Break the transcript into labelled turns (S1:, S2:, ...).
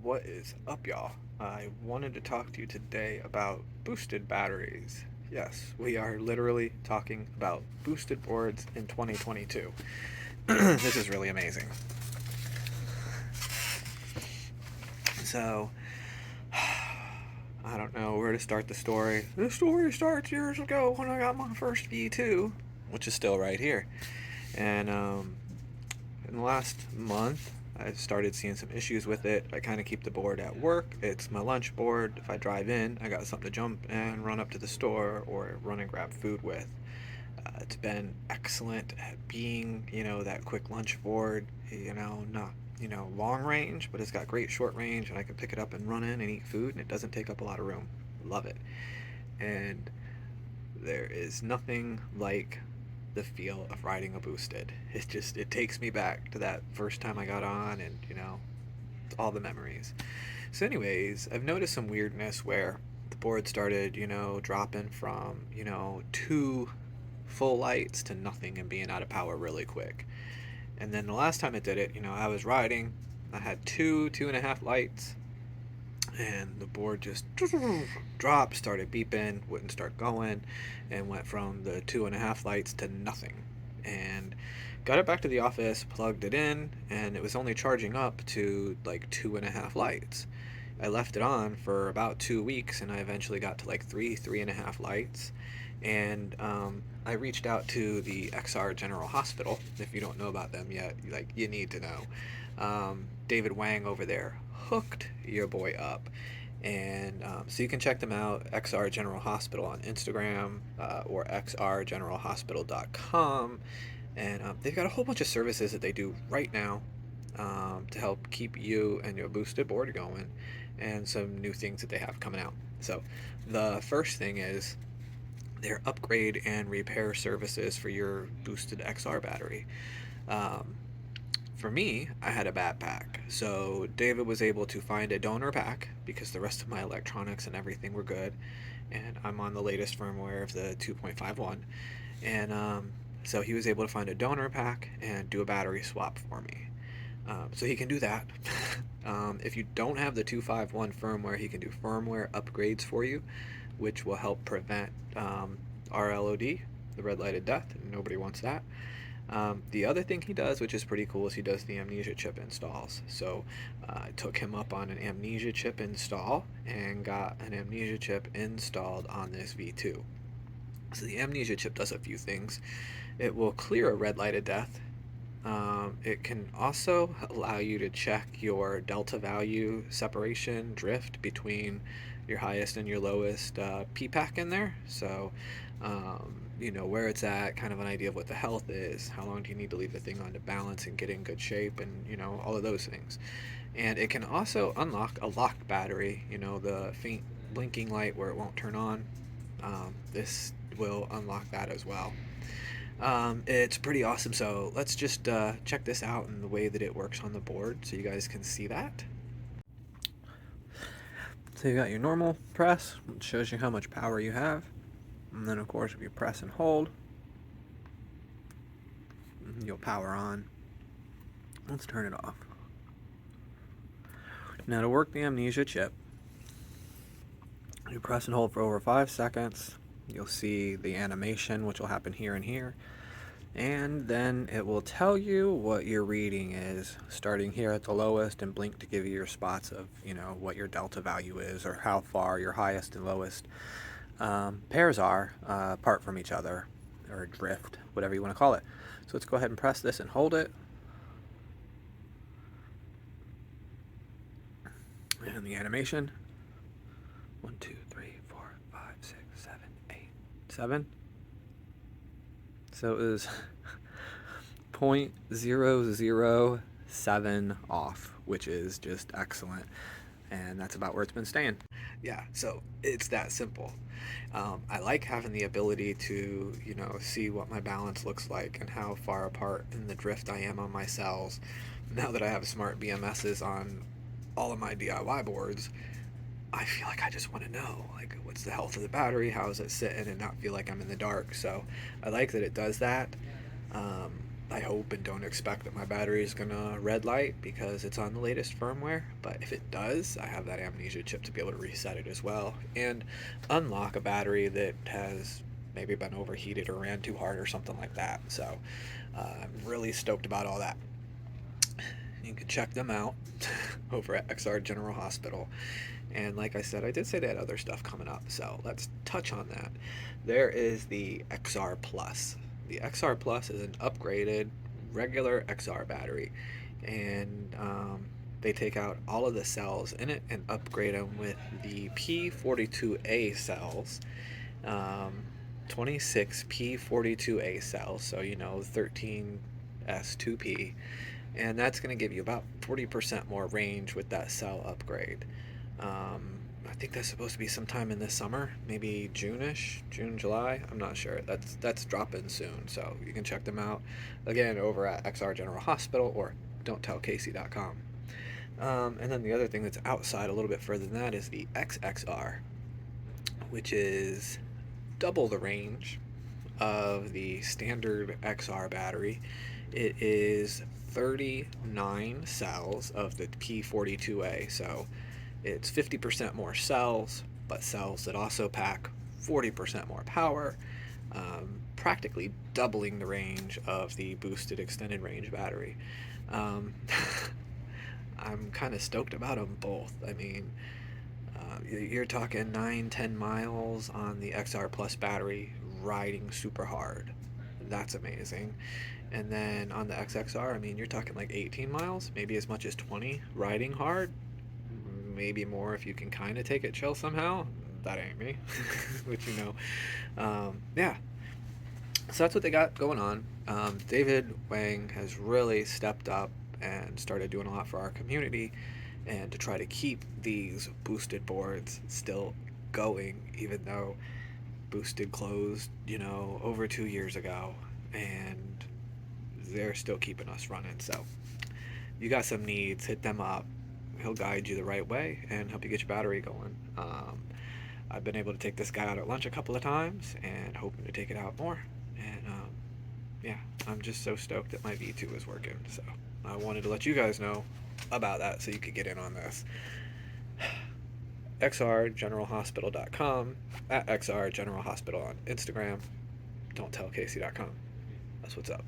S1: What is up, y'all? I wanted to talk to you today about boosted batteries. Yes, we are literally talking about boosted boards in 2022. This is really amazing. So, I don't know where to start the story. The story starts years ago when I got my first V2, which is still right here. And in the last month, I've started seeing some issues with it. I kind of keep the board at work. It's my lunch board. If I drive in, I got something to jump and run up to the store or run and grab food with. It's been excellent at being, that quick lunch board, not, long range, but it's got great short range and I can pick it up and run in and eat food and it doesn't take up a lot of room. Love it. And there is nothing like the feel of riding a boosted. It takes me back to that first time I got on and, all the memories. So anyways, I've noticed some weirdness where the board started, dropping from, two full lights to nothing and being out of power really quick. And then the last time it did it, I was riding, I had two and a half lights, and the board just dropped, started beeping, wouldn't start going, and went from the two and a half lights to nothing. And got it back to the office, plugged it in, and it was only charging up to like two and a half lights. I left it on for about 2 weeks, and I eventually got to like three and a half lights. And I reached out to the XR General Hospital. If you don't know about them yet, you need to know. David Wang over there hooked your boy up. And so you can check them out, XR General Hospital on Instagram or xrgeneralhospital.com. And they've got a whole bunch of services that they do right now to help keep you and your boosted board going, and some new things that they have coming out. So the first thing is their upgrade and repair services for your boosted XR battery. Um, for me, I had a bad pack. So David was able to find a donor pack because the rest of my electronics and everything were good. And I'm on the latest firmware of the 2.51. And so he was able to find a donor pack and do a battery swap for me. So he can do that. If you don't have the 251 firmware, he can do firmware upgrades for you, which will help prevent RLOD, the red lighted death. Nobody wants that. The other thing he does, which is pretty cool, is he does the amnesia chip installs. So I took him up on an amnesia chip install and got an amnesia chip installed on this V2. So the amnesia chip does a few things. It will clear a red lighted death. It can also allow you to check your delta value separation drift between your highest and your lowest P-pack in there. So, where it's at, kind of an idea of what the health is, how long do you need to leave the thing on to balance and get in good shape, and, all of those things. And it can also unlock a locked battery, the faint blinking light where it won't turn on. This will unlock that as well. It's pretty awesome. So let's just check this out and the way that it works on the board so you guys can see that. So you got your normal press, which shows you how much power you have. And then of course if you press and hold, you'll power on. Let's turn it off. Now to work the amnesia chip, you press and hold for over 5 seconds. You'll see the animation, which will happen here and here. And then it will tell you what your reading is, starting here at the lowest, and blink to give you your spots of, what your delta value is, or how far your highest and lowest pairs are apart from each other, or drift, whatever you want to call it. So let's go ahead and press this and hold it. And the animation. 1, 2, 3, 4, 5, 6, 7, 8, 7. So it was 0.007 off, which is just excellent. And that's about where it's been staying. Yeah, so it's that simple. I like having the ability to, see what my balance looks like and how far apart in the drift I am on my cells. Now that I have smart BMSs on all of my DIY boards, I feel like I just want to know, what's the health of the battery, how is it sitting, and not feel like I'm in the dark. So I like that it does that. I hope and don't expect that my battery is gonna red light because it's on the latest firmware, but if it does, I have that amnesia chip to be able to reset it as well and unlock a battery that has maybe been overheated or ran too hard or something like that. So I'm really stoked about all that. You can check them out over at XR General Hospital. And like I said, I did say they had other stuff coming up, so let's touch on that. There is the XR Plus. The XR Plus is an upgraded regular XR battery, and they take out all of the cells in it and upgrade them with the P42A cells, 26 P42A cells, so 13S2P, and that's going to give you about 40% more range with that cell upgrade. I think that's supposed to be sometime in this summer, maybe June-ish, June, July. I'm not sure. That's dropping soon, so you can check them out again over at XR General Hospital or don'ttellcasey.com. And then the other thing that's outside a little bit further than that is the XXR, which is double the range of the standard XR battery. It is 39 cells of the P42A, so it's 50% more cells, but cells that also pack 40% more power, practically doubling the range of the boosted extended range battery. Um, I'm kind of stoked about them both. I mean, you're talking 9-10 miles on the XR Plus battery, riding super hard. That's amazing. And then on the XXR, I mean, you're talking like 18 miles, maybe as much as 20, riding hard. Maybe more if you can kind of take it chill somehow. That ain't me, which yeah. So that's what they got going on. David Wang has really stepped up and started doing a lot for our community, and to try to keep these boosted boards still going, even though boosted closed, over 2 years ago, and they're still keeping us running. So you got some needs, hit them up. He'll guide you the right way and help you get your battery going. I've been able to take this guy out at lunch a couple of times and hoping to take it out more. And yeah, I'm just so stoked that my V2 is working. So I wanted to let you guys know about that so you could get in on this. xrgeneralhospital.com, at XR General Hospital on Instagram, don'ttellcasey.com. That's what's up.